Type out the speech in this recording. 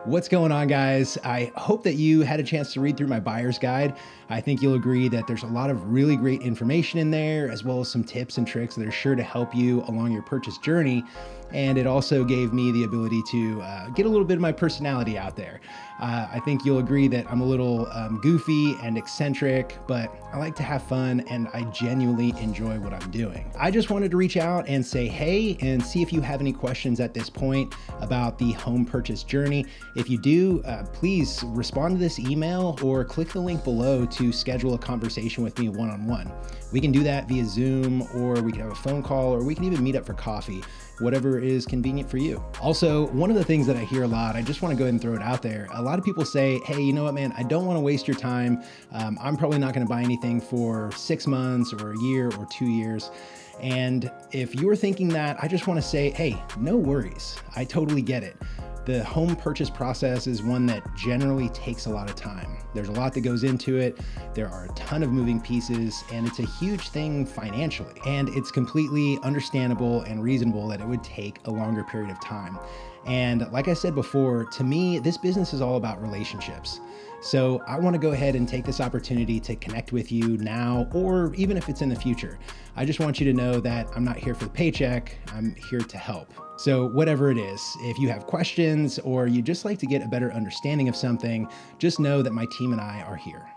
What's going on, guys? I hope that you had a chance to read through my buyer's guide. I think you'll agree that there's a lot of really great information in there, as well as some tips and tricks that are sure to help you along your purchase journey. And it also gave me the ability to get a little bit of my personality out there. I think you'll agree that I'm a little goofy and eccentric, but I like to have fun and I genuinely enjoy what I'm doing. I just wanted to reach out and say hey and see if you have any questions at this point about the home purchase journey. If you do, please respond to this email or click the link below to schedule a conversation with me one-on-one. We can do that via Zoom, or we can have a phone call, or we can even meet up for coffee, whatever is convenient for you. Also, one of the things that I hear a lot, I just want to go ahead and throw it out there. A lot of people say, hey, you know what, man, I don't want to waste your time. I'm probably not going to buy anything for 6 months or a year or 2 years. And if you're thinking that, I just want to say, hey, no worries. I totally get it. The home purchase process is one that generally takes a lot of time. There's a lot that goes into it. There are a ton of moving pieces, and it's a huge thing financially. And it's completely understandable and reasonable that it would take a longer period of time. And like I said before, to me, this business is all about relationships. So I want to go ahead and take this opportunity to connect with you now, or even if it's in the future. I just want you to know that I'm not here for the paycheck. I'm here to help. So whatever it is, if you have questions or you just like to get a better understanding of something, just know that my team and I are here.